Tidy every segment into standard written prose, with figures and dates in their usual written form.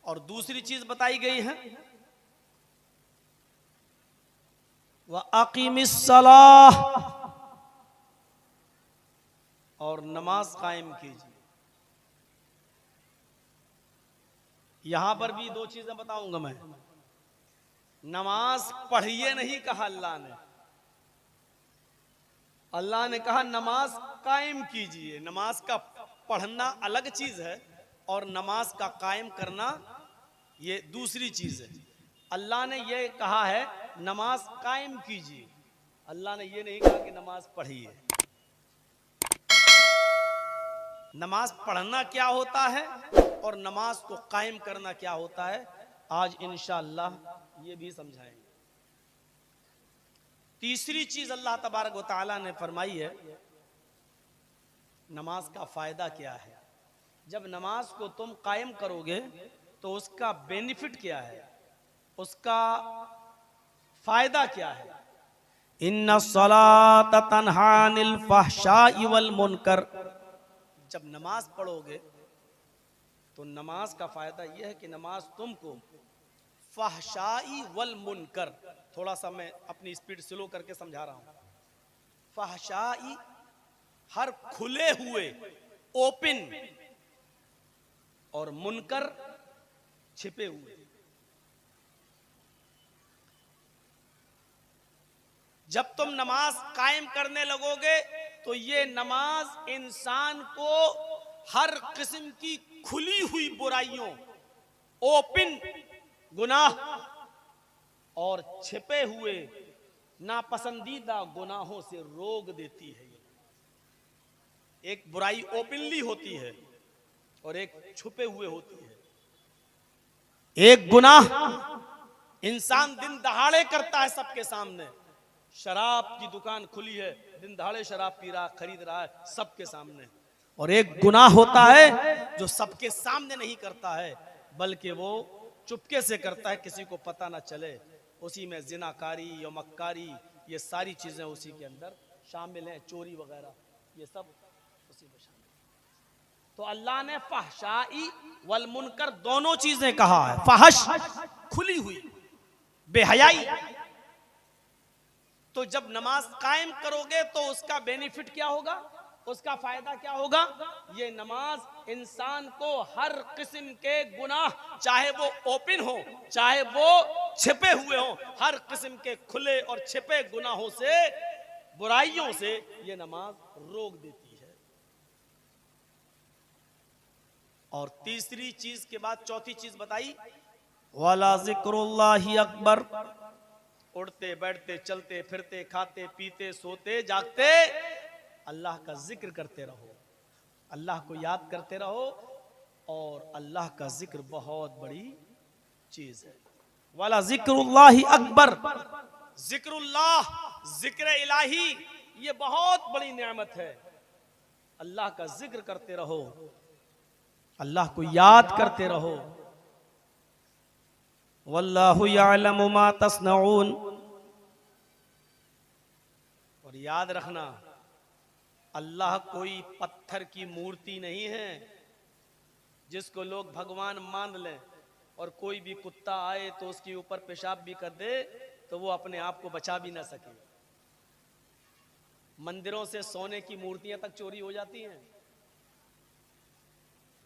और दूसरी चीज बताई गई है व अकीमिस्सलाह, और नमाज कायम कीजिए। यहां पर भी दो चीजें बताऊंगा मैं। नमाज पढ़िए नहीं कहा अल्लाह ने कहा नमाज कायम कीजिए। नमाज का पढ़ना अलग चीज है और नमाज का कायम करना ये दूसरी चीज है। अल्लाह ने ये कहा है नमाज कायम कीजिए, अल्लाह ने ये नहीं कहा कि नमाज पढ़िए। नमाज पढ़ना क्या होता है और नमाज को कायम करना क्या होता है, आज इंशाअल्लाह ये भी समझाएंगे। तीसरी चीज अल्लाह तबारक व तआला ने फरमाई है नमाज का फायदा क्या है। जब नमाज को तुम कायम करोगे तो उसका बेनिफिट क्या है, उसका फायदा क्या है। इन्ना सलात तन्हा अनिल फहशाई वल मुनकर, जब नमाज पढ़ोगे तो नमाज का फायदा यह है कि नमाज तुमको फहशाई वल मुनकर, थोड़ा सा मैं अपनी स्पीड स्लो करके समझा रहा हूं। फहशाई हर खुले हुए ओपन, और मुनकर छिपे हुए। जब तुम नमाज कायम करने लगोगे तो ये नमाज इंसान को हर किस्म की खुली हुई बुराइयों, ओपन गुनाह और छिपे हुए नापसंदीदा गुनाहों से रोक देती है। एक बुराई ओपनली होती है और एक छुपे हुए होती है। एक गुनाह इंसान दिन दहाड़े करता है सबके सामने। शराब की दुकान खुली है, दिन दहाड़े शराब पी रहा, खरीद रहा है सबके सामने। और एक गुनाह होता है जो सबके सामने नहीं करता है बल्कि वो चुपके से करता है, किसी को पता ना चले। उसी में जिनाकारी या मक्कारी ये सारी चीजें उसी के अंदर शामिल हैं, चोरी वगैरह ये सब उसी में शामिल है। तो अल्लाह ने फहशाई वल मुनकर दोनों चीजें कहा है। फहश खुली हुई बेहयाई। तो जब नमाज कायम करोगे तो उसका बेनिफिट क्या होगा, उसका फायदा क्या होगा। ये नमाज इंसान को हर किस्म के गुनाह, चाहे वो ओपन हो चाहे वो छिपे हुए हो, हर किस्म के खुले और छिपे गुनाहों से, बुराइयों से ये नमाज रोक देती है। और तीसरी चीज के बाद चौथी चीज बताई वाला जिक्रुल्लाहि अकबर। उठते बैठते चलते फिरते खाते पीते सोते जागते अल्लाह का जिक्र करते रहो, अल्लाह को याद करते रहो। और अल्लाह का जिक्र बहुत बड़ी चीज है। वाला जिक्रुल्लाहि अकबर, जिक्रुल्लाह जिक्र इलाही ये बहुत बड़ी नेमत है। अल्लाह का जिक्र करते रहो, अल्लाह को याद करते रहो। वल्लाहु यअलमु मा तस्नऊन। और याद रखना अल्लाह कोई पत्थर की मूर्ति नहीं है जिसको लोग भगवान मान लें, और कोई भी कुत्ता आए तो उसके ऊपर पेशाब भी कर दे तो वो अपने आप को बचा भी ना सके। मंदिरों से सोने की मूर्तियां तक चोरी हो जाती हैं,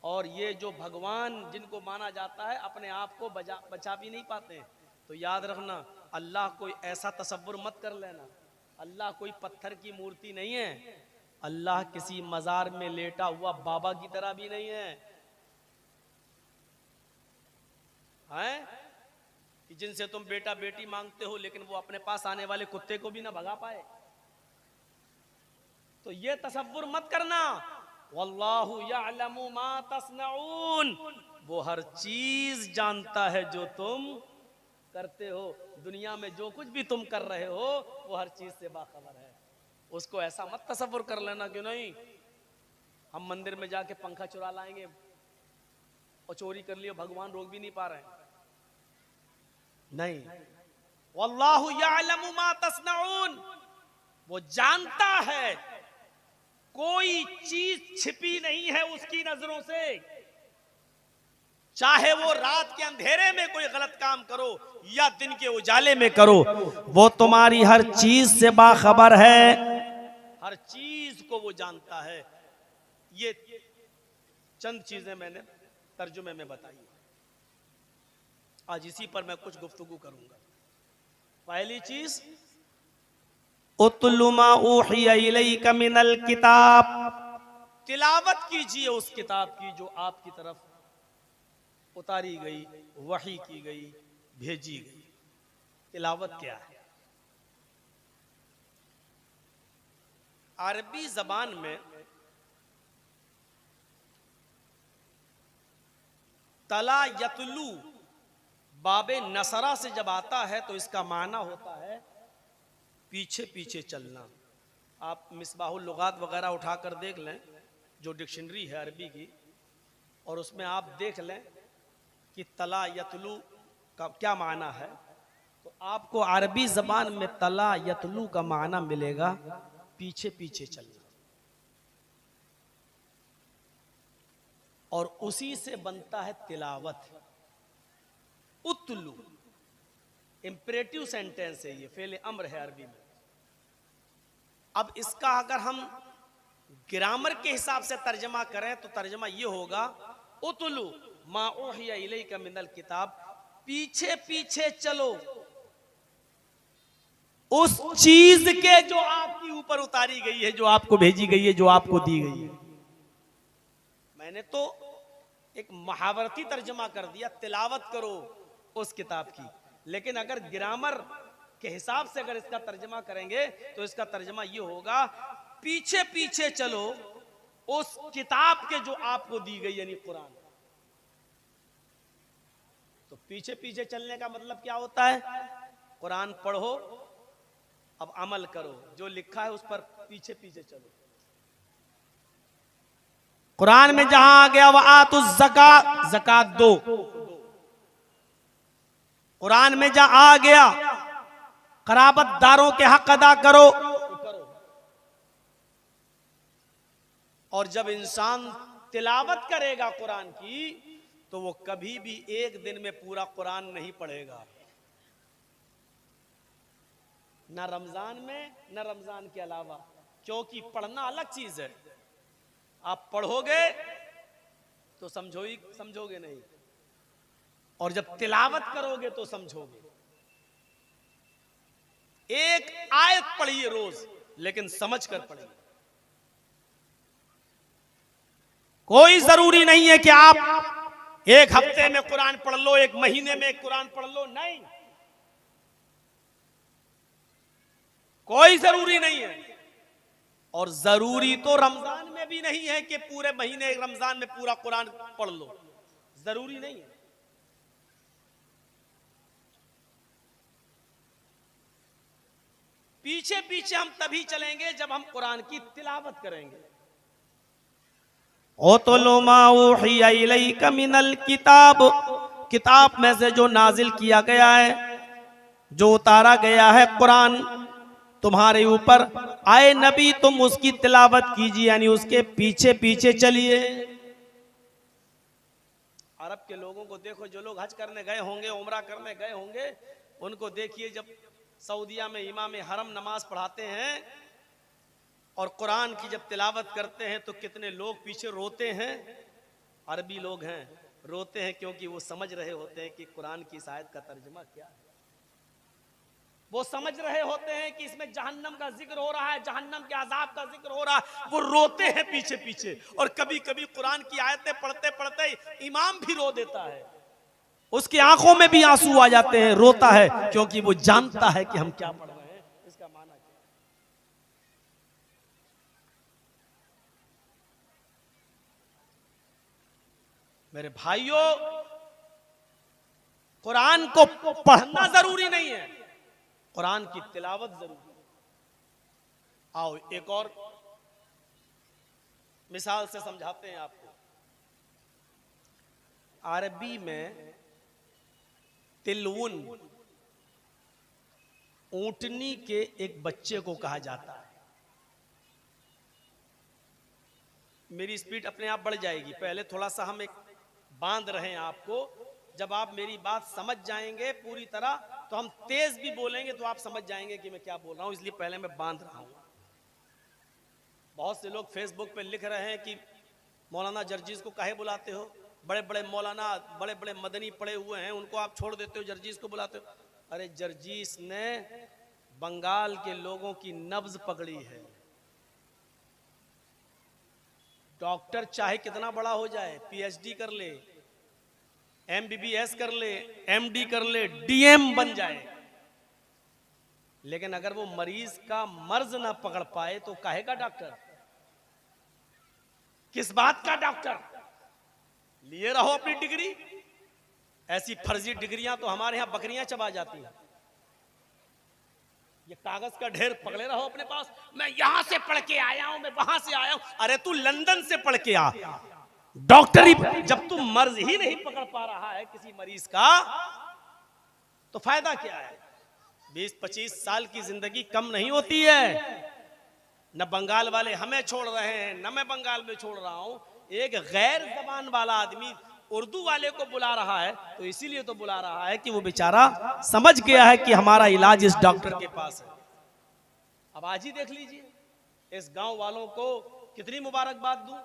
और ये जो भगवान जिनको माना जाता है अपने आप को बचा भी नहीं पाते। तो याद रखना अल्लाह कोई ऐसा तसव्वुर मत कर लेना, अल्लाह कोई पत्थर की मूर्ति नहीं है। अल्लाह किसी मजार में लेटा हुआ बाबा की तरह भी नहीं है, हैं? कि जिनसे तुम बेटा बेटी मांगते हो लेकिन वो अपने पास आने वाले कुत्ते को भी ना भगा पाए। तो ये तसव्वुर मत करना। वल्लाहु यअलमु मा तस्नऊन, वो हर चीज जानता है जो तुम करते हो। दुनिया में जो कुछ भी तुम कर रहे हो वो हर चीज से बाखबर है। उसको ऐसा मत तसव्वुर कर लेना कि नहीं हम मंदिर में जाके पंखा चुरा लाएंगे और चोरी कर लियो, भगवान रोक भी नहीं पा रहे हैं। नहीं, वल्लाहु यअलमु मा तस्नऊन, वो जानता है, कोई चीज छिपी नहीं है उसकी नजरों से। चाहे वो रात के अंधेरे में कोई गलत काम करो या दिन के उजाले में करो, वो तुम्हारी हर चीज से बाखबर है, हर चीज को वो जानता है। ये चंद चीजें मैंने तर्जुमे में बताई, आज इसी पर मैं कुछ गुफ्तगू करूंगा। पहली चीज, उतलु मा ऊहिया इलैका मिनल किताब, तिलावत कीजिए उस किताब की जो आपकी तरफ उतारी गई, वही की गई, भेजी गई। तिलावत क्या है? अरबी जबान में तला यतलू बाबे नसरा से जब आता है तो इसका माना होता है पीछे पीछे चलना। आप मिसबाहुल लुगात वगैरह उठाकर देख लें, जो डिक्शनरी है अरबी की, और उसमें आप देख लें कि तला यतलू का क्या माना है, तो आपको अरबी जबान में तला यतलू का माना मिलेगा पीछे पीछे चलना, और उसी से बनता है तिलावत। उतलू इंपरेटिव सेंटेंस है, ये फेले अम्र है अरबी में। अब इसका अगर हम ग्रामर के हिसाब से तर्जमा करें तो तर्जमा ये होगा, उतलू मा उहिया इलैका मिनल किताब, पीछे पीछे चलो उस चीज के जो आपके ऊपर उतारी गई है, जो आपको भेजी गई है, जो आपको दी गई है। मैंने तो एक महावरती तर्जमा कर दिया, तिलावत करो उस किताब की, लेकिन अगर ग्रामर के हिसाब से अगर इसका तर्जमा करेंगे तो इसका तर्जमा ये होगा, पीछे पीछे चलो उस किताब के जो आपको दी गई, यानी कुरान। तो पीछे पीछे चलने का मतलब क्या होता है? कुरान पढ़ो, अब अमल करो, जो लिखा है उस पर पीछे पीछे चलो। कुरान में जहां आ गया व आतु ज़कात, ज़कात दो, कुरान में जहां आ गया कराबतदारों के हक अदा करो, और जब इंसान तिलावत करेगा कुरान की तो वो कभी भी एक दिन में पूरा कुरान नहीं पढ़ेगा, ना रमजान में ना रमजान के अलावा, क्योंकि पढ़ना अलग चीज है। आप पढ़ोगे तो समझोगे नहीं, और जब तिलावत करोगे तो समझोगे। एक आयत पढ़िए रोज, लेकिन समझ कर पढ़िए। कोई जरूरी नहीं है कि आप एक हफ्ते में कुरान पढ़ लो, एक महीने में कुरान पढ़ लो, नहीं, कोई जरूरी नहीं है। और जरूरी तो रमजान में भी नहीं है कि पूरे महीने रमजान में पूरा कुरान पढ़ लो, जरूरी नहीं है। पीछे पीछे हम तभी चलेंगे जब हम कुरान की तिलावत करेंगे। उतलु मा उहिया इलैका मिनल किताब, किताब में से जो नाजिल किया गया है, जो उतारा गया है कुरान तुम्हारे ऊपर, आए नबी तुम उसकी तिलावत कीजिए, यानी उसके पीछे पीछे चलिए। अरब के लोगों को देखो, जो लोग हज करने गए होंगे, उमरा करने गए होंगे, उनको देखिए जब सऊदिया में इमाम हरम नमाज पढ़ाते हैं और कुरान की जब तिलावत करते हैं तो कितने लोग पीछे रोते हैं। अरबी लोग हैं, रोते हैं क्योंकि वो समझ रहे होते हैं कि कुरान की इस आयत का तर्जुमा क्या है। वो समझ रहे होते हैं कि इसमें जहन्नम का जिक्र हो रहा है, जहन्नम के अजाब का जिक्र हो रहा है। वो रोते हैं पीछे पीछे, और कभी कभी कुरान की आयतें पढ़ते पढ़ते इमाम भी रो देता है, उसकी आंखों में भी आंसू आ जाते हैं, रोता है, क्योंकि वो जानता है कि हम क्या पढ़ रहे हैं, इसका माना क्या है। मेरे भाइयों, कुरान को पढ़ना जरूरी नहीं है, कुरान की तिलावत जरूरी है। आओ एक और मिसाल से समझाते हैं आपको। अरबी में तिलवुन ऊंटनी के एक बच्चे को कहा जाता है। मेरी स्पीड अपने आप बढ़ जाएगी, पहले थोड़ा सा हम एक बांध रहे हैं आपको। जब आप मेरी बात समझ जाएंगे पूरी तरह तो हम तेज भी बोलेंगे तो आप समझ जाएंगे कि मैं क्या बोल रहा हूं, इसलिए पहले मैं बांध रहा हूं। बहुत से लोग फेसबुक पे लिख रहे हैं कि मौलाना जर्जीस को काहे बुलाते हो, बड़े बड़े मौलाना बड़े बड़े मदनी पड़े हुए हैं, उनको आप छोड़ देते हो, जर्जीस को बुलाते हो। अरे जर्जीस ने बंगाल के लोगों की नब्ज पकड़ी है। डॉक्टर चाहे कितना बड़ा हो जाए, पीएचडी कर ले, एमबीबीएस कर ले, एमडी कर ले, डीएम बन जाए, लेकिन अगर वो मरीज का मर्ज ना पकड़ पाए तो काहे का डॉक्टर, किस बात का डॉक्टर। लिए रहो अपनी डिग्री, ऐसी फर्जी डिग्रियां तो हमारे यहां बकरियां चबा जाती हैं। ये कागज का ढेर पकड़े रहो अपने पास, मैं यहां से पढ़ के आया हूं, मैं वहां से आया हूं। अरे तू लंदन से पढ़ के आ, डॉक्टरी जब तू मर्ज ही नहीं पकड़ पा रहा है किसी मरीज का तो फायदा क्या है। 20-25 साल की जिंदगी कम नहीं होती है। न बंगाल वाले हमें छोड़ रहे हैं, न मैं बंगाल में छोड़ रहा हूं। एक गैर जबान वाला आदमी उर्दू वाले को बुला रहा है तो इसीलिए तो बुला रहा है कि वो बेचारा समझ गया है कि हमारा इलाज इस डॉक्टर के पास है। अब आज ही देख लीजिए इस गांव वालों को कितनी मुबारकबाद दूं।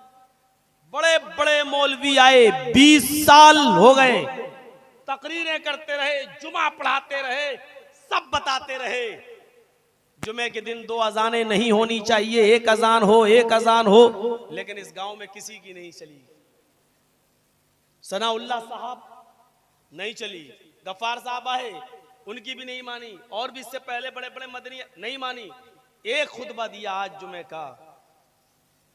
बड़े बड़े मौलवी आए, 20 साल हो गए, तकरीरें करते रहे, जुमा पढ़ाते रहे, सब बताते रहे जुमे के दिन 2 अजानें नहीं होनी चाहिए, 1 अजान हो, 1 अजान हो, लेकिन इस गांव में किसी की नहीं चली। सनाउल्लाह साहब नहीं चली, गफ्फार साहब आए उनकी भी नहीं मानी, और भी इससे पहले बड़े बड़े मदनी नहीं मानी। एक खुतबा दिया आज जुमे का,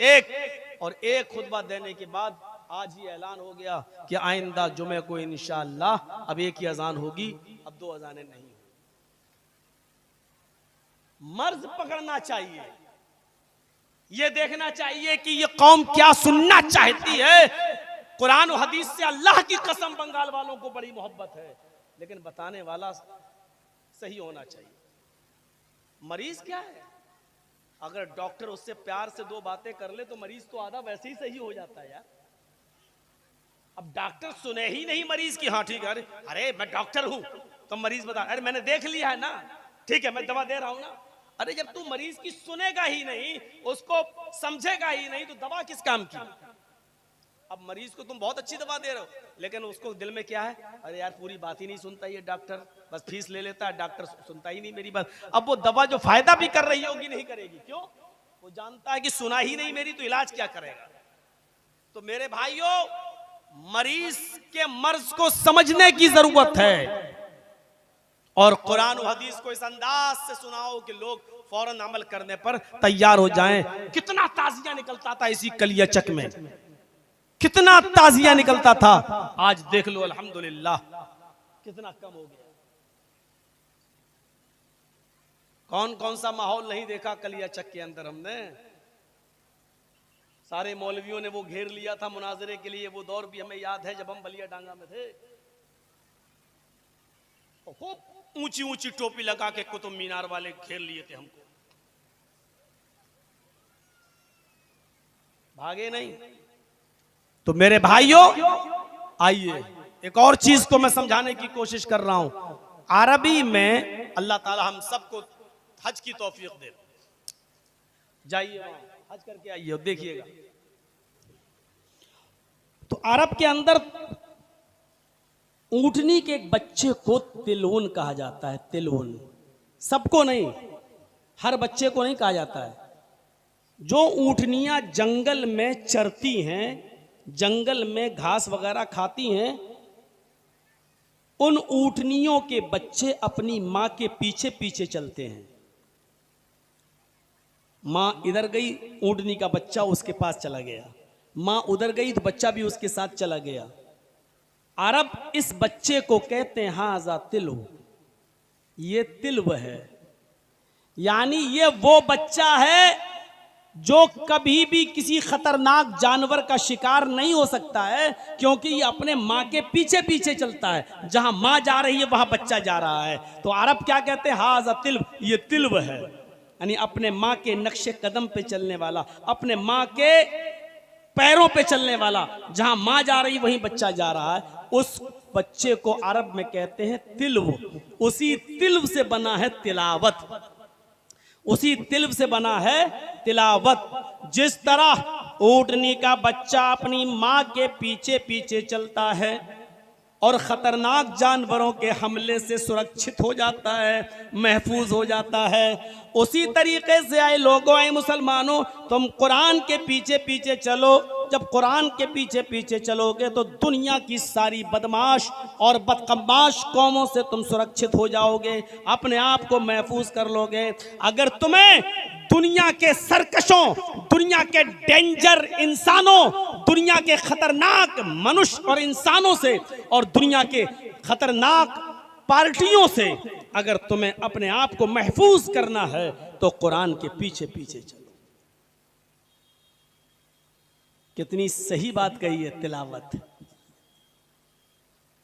एक खुतबा देने के बाद आज ही ऐलान हो गया कि आइंदा जुमे को इंशाअल्लाह अब 1 ही अजान होगी, अब 2 अजानें नहीं। मर्ज पकड़ना चाहिए, ये देखना चाहिए कि ये कौम क्या सुनना चाहती है। कुरान और हदीस से अल्लाह की कसम बंगाल वालों को बड़ी मोहब्बत है, लेकिन बताने वाला सही होना चाहिए। मरीज क्या है, अगर डॉक्टर उससे प्यार से 2 बातें कर ले तो मरीज तो आधा वैसे ही सही हो जाता है यार। अब डॉक्टर सुने ही नहीं मरीज की, हाँ ठीक है, अरे मैं डॉक्टर हूं तो मरीज बता, अरे मैंने देख लिया है ना, ठीक है मैं दवा दे रहा हूं ना। अरे जब तू मरीज की सुनेगा ही नहीं, उसको समझेगा ही नहीं, तो दवा किस काम की। अब मरीज को तुम बहुत अच्छी दवा दे रहे हो, लेकिन उसको दिल में क्या है, अरे यार पूरी बात ही नहीं सुनता ये डॉक्टर, बस फीस ले लेता है, डॉक्टर सुनता ही नहीं मेरी बात। अब वो दवा जो फायदा भी कर रही होगी नहीं करेगी, क्यों, वो जानता है कि सुना ही नहीं मेरी तो इलाज क्या करेगा। तो मेरे भाइयों, मरीज के मर्ज को समझने की जरूरत है, और कुरान और हदीस को इस अंदाज से सुनाओ कि लोग फौरन अमल करने पर तैयार हो जाएं। कितना ताजिया निकलता था इसी कलियाचक में, कितना ताजिया निकलता था, आज देख लो अल्हम्दुलिल्लाह कितना कम हो गया। कौन कौन सा माहौल नहीं देखा कलियाचक के अंदर हमने। सारे मौलवियों ने वो घेर लिया था मुनाजरे के लिए, वो दौर भी हमें याद है जब हम बलिया डांगा में थे। खूब ऊंची ऊंची टोपी लगा के कुतुब मीनार वाले घेर लिए थे हमको, भागे नहीं। तो मेरे भाइयों आइए, एक और चीज को मैं समझाने की कोशिश कर रहा हूं। अरबी में अल्लाह ताला हम सबको हज की तौफीक दे। जाइए हज करके आइए और देखिएगा। तो अरब के अंदर ऊंटनी के एक बच्चे को तिलून कहा जाता है। तिलून सबको नहीं, हर बच्चे को नहीं कहा जाता है। जो ऊंटनियां जंगल में चरती हैं, जंगल में घास वगैरह खाती हैं, उन ऊंटनियों के बच्चे अपनी मां के पीछे पीछे चलते हैं। मां इधर गई, ऊंटनी का बच्चा उसके पास चला गया, मां उधर गई तो बच्चा भी उसके साथ चला गया। अरब इस बच्चे को कहते हैं हाजा तिलु, ये तिलव है, यानी ये वो बच्चा है जो कभी भी किसी खतरनाक जानवर का शिकार नहीं हो सकता है, क्योंकि ये अपने माँ के पीछे पीछे चलता है। जहां माँ जा रही है वहां बच्चा जा रहा है। तो अरब क्या कहते हैं, हाजा तिल्व, ये तिल्व है, यानी अपने माँ के नक्शे कदम पे चलने वाला, अपने माँ के पैरों पे चलने वाला, जहां माँ जा रही वहीं बच्चा जा रहा है, उस बच्चे को अरब में कहते हैं तिल्व। उसी तिल्व से बना है तिलावत, उसी तिल्व से बना है तिलावत। जिस तरह ऊँटनी का बच्चा अपनी माँ के पीछे पीछे चलता है और खतरनाक जानवरों के हमले से सुरक्षित हो जाता है, महफूज हो जाता है, उसी तरीके से आए लोगों, आए मुसलमानों, तुम कुरान के पीछे पीछे चलो। जब कुरान के पीछे पीछे चलोगे तो दुनिया की सारी बदमाश और बदकमाश कौमों से तुम सुरक्षित हो जाओगे, अपने आप को महफूज कर लोगे। अगर तुम्हें दुनिया के सरकशों, दुनिया के डेंजर इंसानों, दुनिया के खतरनाक मनुष्य और इंसानों से और दुनिया के खतरनाक पार्टियों से अगर तुम्हें अपने आप को महफूज करना है तो कुरान के पीछे पीछे चलो। कितनी सही बात कही है तिलावत।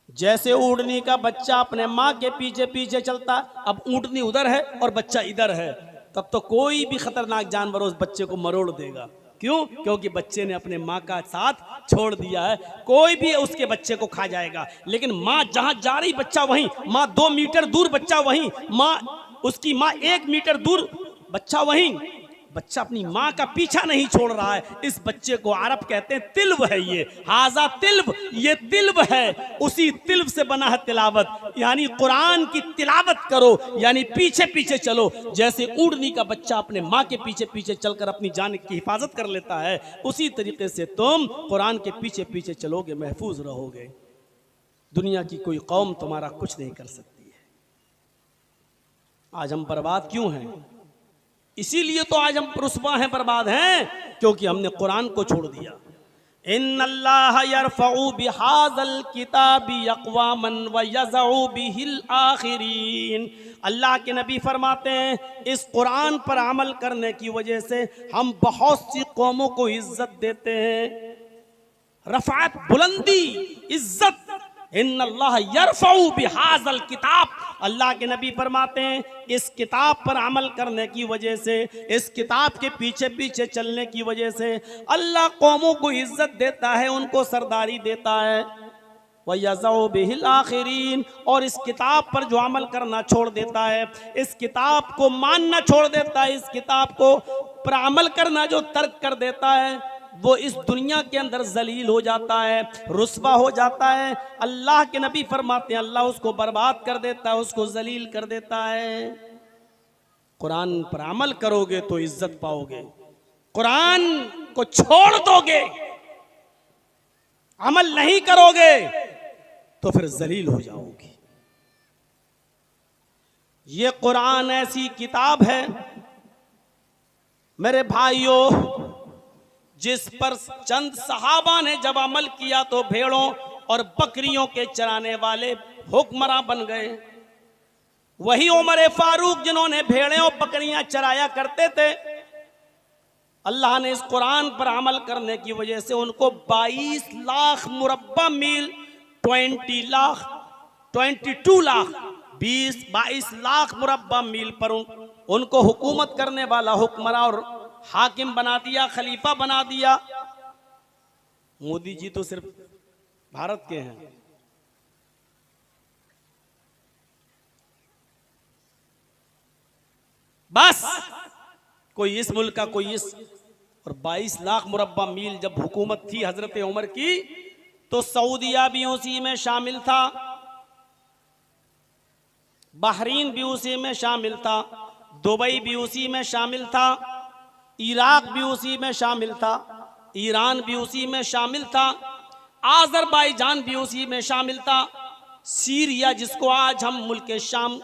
जैसे ऊँटनी का बच्चा अपने माँ के पीछे पीछे चलता, अब ऊँटनी उधर है और बच्चा इधर है, तब तो कोई भी खतरनाक जानवर उस बच्चे को मरोड़ देगा। क्यों? क्योंकि बच्चे ने अपने माँ का साथ छोड़ दिया है। कोई भी उसके बच्चे को खा जाएगा, लेकिन माँ जहां जा रही बच्चा वहीं, माँ 2 मीटर दूर बच्चा वहीं, माँ उसकी माँ 1 मीटर दूर बच्चा वहीं। बच्चा अपनी माँ का पीछा नहीं छोड़ रहा है। इस बच्चे को अरब कहते हैं तिल्व है। ये हाजा तिल्व, ये तिल्व है। उसी तिल्व से बना है तिलावत, यानी कुरान की तिलावत करो, यानी पीछे पीछे चलो। जैसे ऊँटनी का बच्चा अपने माँ के पीछे पीछे चलकर अपनी जान की हिफाजत कर लेता है, उसी तरीके से तुम कुरान के पीछे पीछे चलोगे, महफूज रहोगे। दुनिया की कोई कौम तुम्हारा कुछ नहीं कर सकती है। आज हम बर्बाद क्यों हैं? इसीलिए तो आज हम रुस्वा हैं, बर्बाद हैं, क्योंकि हमने कुरान को छोड़ दिया। इन्नल्लाह यरफउ बिहाज़ल किताबि अक़वामन व यज़उ बिहिल आखिरीन। अल्लाह के नबी फरमाते हैं इस कुरान पर अमल करने की वजह से हम बहुत सी कौमों को इज्जत देते हैं। रफ़ात, बुलंदी, इज्जत। इन्नल्लाह यरफउ बिहाज़ल किताब, अल्लाह के नबी फरमाते हैं इस किताब पर अमल करने की वजह से, इस किताब के पीछे पीछे चलने की वजह से अल्लाह कौमों को इज्जत देता है, उनको सरदारी देता है। व यज़उ बिहिल आखिरीन, और इस किताब पर जो अमल करना छोड़ देता है, इस किताब को मानना छोड़ देता है, इस किताब को पर अमल करना जो तर्क कर देता है, वो इस दुनिया के अंदर जलील हो जाता है, रुस्वा हो जाता है। अल्लाह के नबी फरमाते हैं अल्लाह उसको बर्बाद कर देता है, उसको जलील कर देता है। कुरान पर अमल करोगे तो इज्जत पाओगे, कुरान को छोड़ दोगे, अमल नहीं करोगे तो फिर जलील हो जाओगे। ये कुरान ऐसी किताब है मेरे भाइयों, जिस पर चंद सहाबा ने जब अमल किया तो भेड़ों और बकरियों के चराने वाले हुक्मरां बन गए। वही उमर फारूक जिन्होंने भेड़ें और बकरियां चराया करते थे, अल्लाह ने इस कुरान पर अमल करने की वजह से उनको 22 लाख मुरब्बा मील, 22 लाख 22 लाख मुरब्बा मील पर उनको हुकूमत करने वाला हुक्मरां और हाकिम बना दिया, खलीफा बना दिया। मोदी जी तो सिर्फ भारत के हैं। बस कोई इस मुल्क का, कोई इस, और 22 लाख मुरब्बा मील जब हुकूमत थी हजरत उमर की, तो सऊदिया भी उसी में शामिल था, बहरीन भी उसी में शामिल था, दुबई भी उसी में शामिल था, इराक भी उसी में शामिल था, ईरान भी उसी में शामिल था, आज़रबाईजान भी उसी में शामिल था, सीरिया जिसको आज हम मुल्क शाम,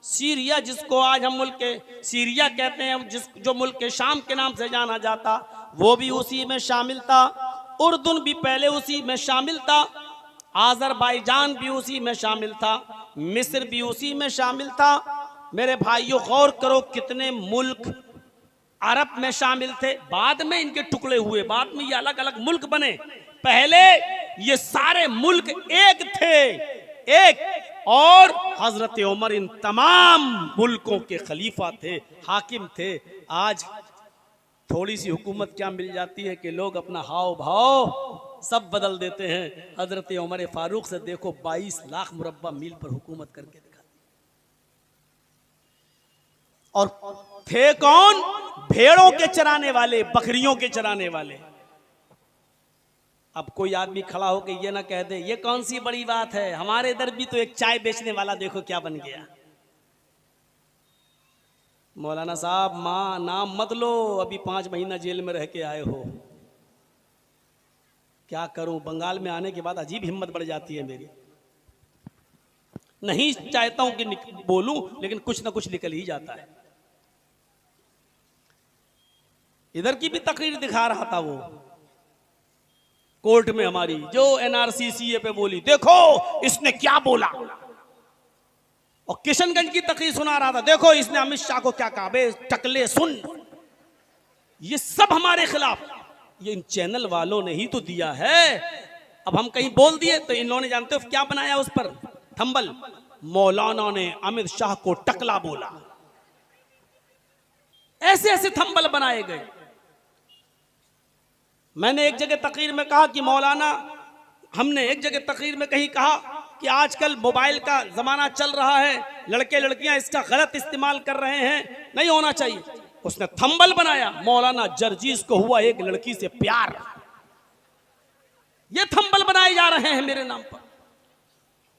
सीरिया जिसको आज हम मुल्क सीरिया कहते हैं, जो मुल्क शाम के नाम से जाना जाता, वो भी उसी में शामिल था। उर्दुन भी पहले उसी में शामिल था, आज़रबाईजान भी उसी में शामिल था, मिस्र भी उसी में शामिल था। मेरे भाइयों गौर करो कितने मुल्क अरब में शामिल थे, बाद में इनके टुकड़े हुए, बाद में ये अलग अलग मुल्क बने। पहले ये सारे मुल्क एक थे, एक, और हजरत उमर इन तमाम मुल्कों के खलीफा थे, हाकिम थे। आज थोड़ी सी हुकूमत क्या मिल जाती है कि लोग अपना हाव भाव सब बदल देते हैं। हजरत उमर फारूक से देखो 22 लाख मुरब्बा मील पर हुकूमत करके दिखा। और थे कौन? भेड़ों के चराने वाले, बकरियों के चराने वाले। अब कोई आदमी खड़ा होकर ये ना कह दे ये कौन सी बड़ी बात है, हमारे इधर भी तो एक चाय बेचने वाला देखो क्या बन गया। मौलाना साहब मां नाम मत लो, अभी 5 महीना जेल में रह के आए हो। क्या करूं, बंगाल में आने के बाद अजीब हिम्मत बढ़ जाती है मेरी। नहीं चाहता हूं कि बोलूं, लेकिन कुछ ना कुछ निकल ही जाता है। इधर की भी तकरीर दिखा रहा था वो कोर्ट में हमारी, जो एनआरसी पे बोली, देखो इसने क्या बोला। और किशनगंज की तकरीर सुना रहा था, देखो इसने अमित शाह को क्या कहा, बे टकले सुन। ये सब हमारे खिलाफ, ये इन चैनल वालों ने ही तो दिया है। अब हम कहीं बोल दिए तो इन लोगों ने जानते हो क्या बनाया उस पर थंबल, मौलाना ने अमित शाह को टकला बोला। ऐसे ऐसे थंबल बनाए गए। मैंने एक जगह तकरीर में कहा कि मौलाना, हमने एक जगह तकरीर में कहीं कहा कि आजकल मोबाइल का जमाना चल रहा है, लड़के लड़कियां इसका गलत इस्तेमाल कर रहे हैं, नहीं होना चाहिए। उसने थंबल बनाया, मौलाना जर्जीस को हुआ एक लड़की से प्यार। ये थंबल बनाए जा रहे हैं मेरे नाम पर।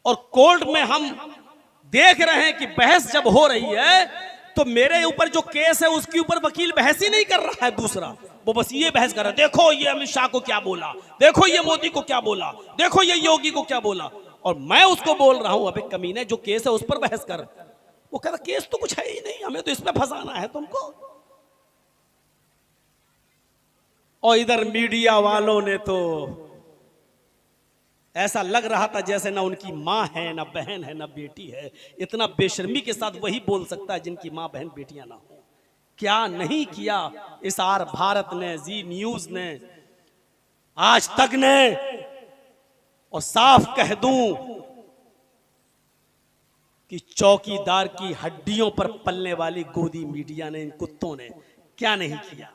और कोर्ट में हम देख रहे हैं कि बहस जब हो रही है तो मेरे ऊपर जो केस है उसके ऊपर वकील बहस ही नहीं कर रहा है दूसरा, वो बस ये बहस कर रहा है, देखो ये अमित शाह को क्या बोला, देखो ये मोदी को क्या बोला, देखो ये योगी को क्या बोला। और मैं उसको बोल रहा हूं अबे कमीने जो केस है उस पर बहस कर। वो कह रहा केस तो कुछ है ही नहीं, हमें तो इसमें फंसाना है तुमको। और इधर मीडिया वालों ने तो ऐसा लग रहा था जैसे ना उनकी माँ है, ना बहन है, ना बेटी है। इतना बेशर्मी के साथ वही बोल सकता है जिनकी माँ बहन बेटियां ना हो। क्या नहीं किया इस आर भारत ने, जी न्यूज ने, आज तक ने। और साफ कह दूं कि चौकीदार की हड्डियों पर पलने वाली गोदी मीडिया ने, इन कुत्तों ने क्या नहीं किया।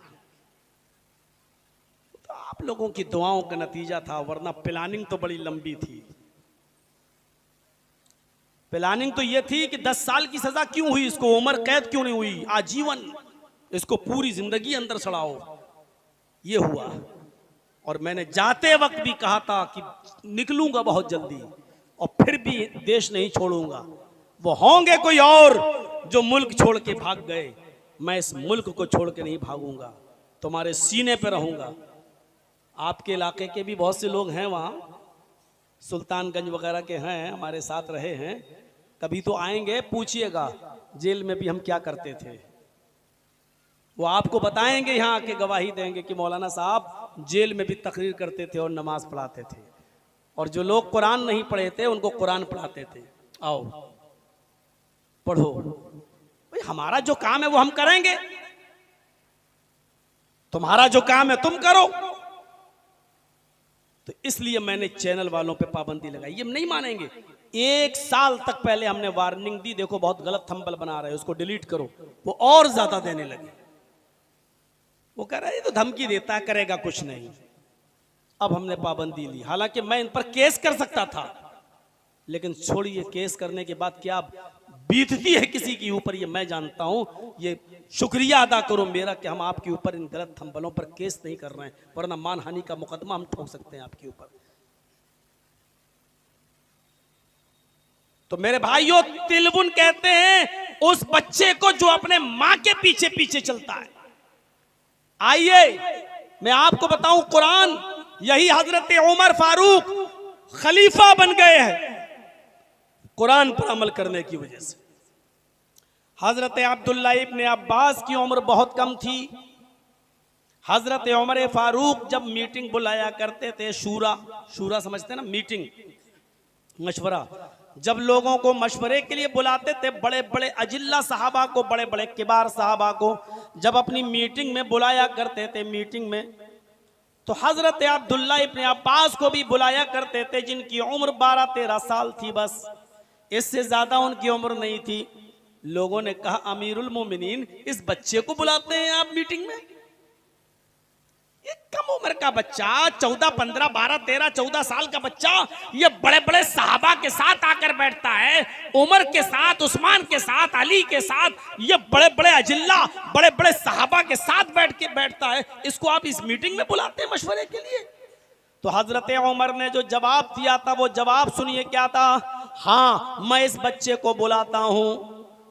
तो आप लोगों की दुआओं का नतीजा था, वरना प्लानिंग तो बड़ी लंबी थी। प्लानिंग तो यह थी कि 10 साल की सजा क्यों हुई इसको, उम्र कैद क्यों नहीं हुई, आजीवन इसको पूरी जिंदगी अंदर सड़ाओ। ये हुआ। और मैंने जाते वक्त भी कहा था कि निकलूंगा बहुत जल्दी और फिर भी देश नहीं छोड़ूंगा। वो होंगे कोई और जो मुल्क छोड़ के भाग गए, मैं इस मुल्क को छोड़ के नहीं भागूंगा, तुम्हारे सीने पे रहूंगा। आपके इलाके के भी बहुत से लोग हैं वहाँ, सुल्तानगंज वगैरह के हैं, हमारे साथ रहे हैं। कभी तो आएंगे, पूछिएगा जेल में भी हम क्या करते थे। वो आपको बताएंगे, यहाँ आके गवाही देंगे कि मौलाना साहब जेल में भी तकरीर करते थे और नमाज पढ़ाते थे, और जो लोग कुरान नहीं पढ़े थे उनको कुरान पढ़ाते थे। आओ पढ़ो भाई, हमारा जो काम है वो हम करेंगे, तुम्हारा जो काम है तुम करो। तो इसलिए मैंने चैनल वालों पे पाबंदी लगाई। ये नहीं मानेंगे। 1 साल तक पहले हमने वार्निंग दी, देखो बहुत गलत थंबल बना रहे हो, उसको डिलीट करो। वो और ज्यादा देने लगे। वो कह रहा है तो धमकी देता है, करेगा कुछ नहीं। अब हमने पाबंदी ली। हालांकि मैं इन पर केस कर सकता था, लेकिन छोड़िए, केस करने के बाद क्या बीतती है किसी के ऊपर ये मैं जानता हूं। ये शुक्रिया अदा करो मेरा कि हम आपके ऊपर इन गलत थंबलों पर केस नहीं कर रहे हैं, वरना मानहानि का मुकदमा हम ठोक सकते हैं आपके ऊपर। तो मेरे भाइयों, तिलबुन कहते हैं उस बच्चे को जो अपने मां के पीछे पीछे चलता है। आइए मैं आपको बताऊं, कुरान, यही हजरत उमर फारूक खलीफा बन गए हैं कुरान पर अमल करने की वजह से। हजरत अब्दुल्ला इब्ने अब्बास की उम्र बहुत कम थी। हजरत उमर फारूक जब मीटिंग बुलाया करते थे, शूरा समझते हैं ना, मीटिंग, मशवरा, जब लोगों को मशवरे के लिए बुलाते थे, बड़े बड़े अजिल्ला साहबा को, बड़े बड़े किबार साहबा को जब अपनी मीटिंग में बुलाया करते थे, मीटिंग में, तो हजरत अब्दुल्ला इब्ने अब्बास को भी बुलाया करते थे, जिनकी उम्र 12-13 साल थी, बस इससे ज्यादा उनकी उम्र नहीं थी। लोगों ने कहा, अमीरुल मोमिनीन, इस बच्चे को बुलाते हैं आप मीटिंग में? ये कम उम्र का बच्चा 14, 15, 12, 13, 14 साल का बच्चा ये बड़े बड़े सहाबा के साथ आकर बैठता है, उमर के साथ, उस्मान के साथ, अली के साथ, ये बड़े बड़े अजिल्ला, बड़े बड़े सहाबा के साथ बैठता है। इसको आप इस मीटिंग में बुलाते हैं मशवरे के लिए? तो हजरत उमर ने जो जवाब दिया था वो जवाब सुनिए क्या था। हाँ, मैं इस बच्चे को बुलाता हूं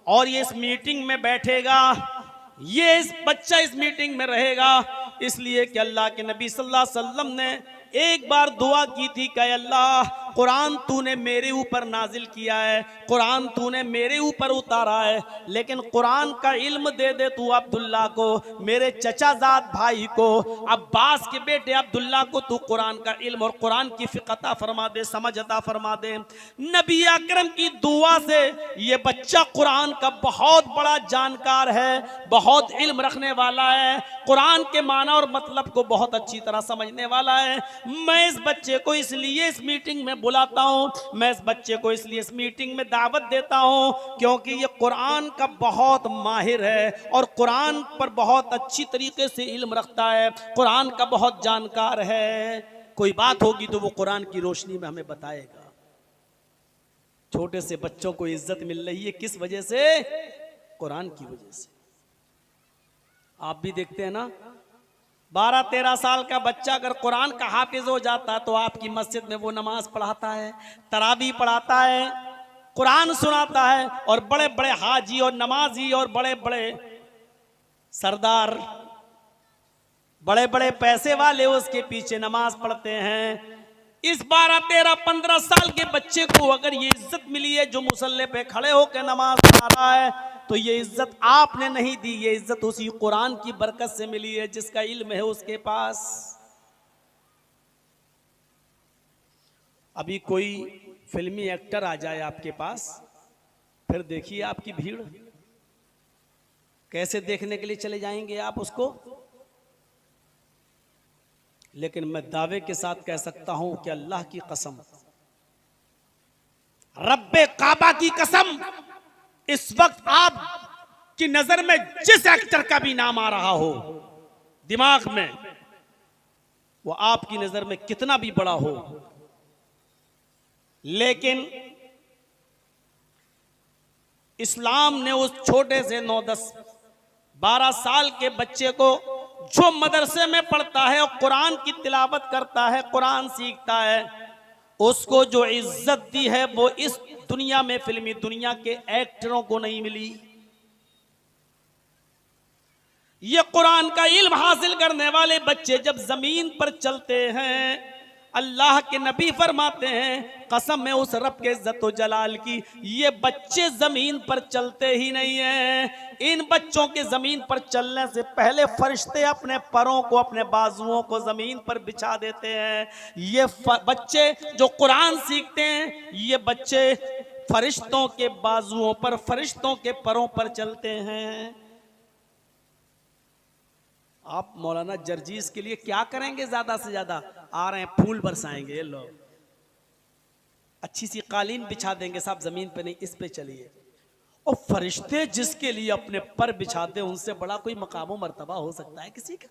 और ये इस मीटिंग में बैठेगा, ये इस बच्चा इस मीटिंग में रहेगा, इसलिए कि अल्लाह के नबी सल्लल्लाहु अलैहि वसल्लम ने एक बार दुआ की थी कि अल्लाह कुरान तूने मेरे ऊपर नाजिल किया है, कुरान तूने मेरे ऊपर उतारा है, लेकिन कुरान का इल्म दे दे तू अब्दुल्ला को, मेरे चचाजाद भाई को, अब्बास के बेटे अब्दुल्ला को तू कुरान का इल्म और कुरान की फिक़्ह अता फरमा दे, समझ अता फरमा दे। नबी अकरम की दुआ से ये बच्चा कुरान का बहुत बड़ा जानकार है, बहुत इल्म रखने वाला है, कुरान के माना और मतलब को बहुत अच्छी तरह समझने वाला है। मैं इस बच्चे को इसलिए इस मीटिंग में बुलाता हूं, मैं इस बच्चे को इसलिए इस मीटिंग में दावत देता हूं क्योंकि ये कुरान का बहुत माहिर है और कुरान पर बहुत अच्छी तरीके से इल्म रखता है, कुरान का बहुत जानकार है। कोई बात होगी तो वो कुरान की रोशनी में हमें बताएगा। छोटे से बच्चों को इज्जत मिल रही है किस वजह से? कुरान की वजह से। आप भी देखते हैं ना, 12-13 साल का बच्चा अगर कुरान का हाफिज हो जाता है तो आपकी मस्जिद में वो नमाज पढ़ाता है, तरावी पढ़ाता है, कुरान सुनाता है, और बड़े बड़े हाजी और नमाजी और बड़े बड़े सरदार, बड़े बड़े पैसे वाले उसके पीछे नमाज पढ़ते हैं। इस 12, 13, 15 साल के बच्चे को अगर ये इज्जत मिली है जो मुसल्ले पे खड़े होकर नमाज पढ़ा रहा है, तो ये इज्जत आपने नहीं दी, ये इज्जत उसी कुरान की बरकत से मिली है जिसका इल्म है उसके पास। अभी कोई फिल्मी एक्टर आ जाए आपके पास, फिर देखिए आपकी भीड़ कैसे देखने के लिए चले जाएंगे आप उसको। लेकिन मैं दावे के साथ कह सकता हूं कि अल्लाह की कसम, रब्बे काबा की कसम, इस वक्त आप की नजर में जिस एक्टर का भी नाम आ रहा हो दिमाग में, वो आपकी नजर में कितना भी बड़ा हो, लेकिन इस्लाम ने उस छोटे से 9, 10, 12 साल के बच्चे को जो मदरसे में पढ़ता है और कुरान की तिलावत करता है, कुरान सीखता है, उसको जो इज्जत दी है वो इस दुनिया में फिल्मी दुनिया के एक्टरों को नहीं मिली। ये कुरान का इल्म हासिल करने वाले बच्चे जब जमीन पर चलते हैं, अल्लाह के नबी फरमाते हैं कसम है उस रब के इज्जत व जलाल की, ये बच्चे जमीन पर चलते ही नहीं हैं। इन बच्चों के जमीन पर चलने से पहले फरिश्ते अपने पैरों को, अपने बाजुओं को जमीन पर बिछा देते हैं। ये बच्चे जो कुरान सीखते हैं, ये बच्चे फरिश्तों के बाजुओं पर, फरिश्तों के पैरों पर चलते हैं। आप मौलाना जर्जीस के लिए क्या करेंगे? ज्यादा से ज्यादा आ रहे हैं, फूल बरसाएंगे लोग, अच्छी सी कालीन बिछा देंगे, साहब जमीन पे नहीं, इस पे चलिए। और फरिश्ते जिसके लिए अपने पर बिछाते हैं, उनसे बड़ा कोई मकाम व मर्तबा हो सकता है किसी का?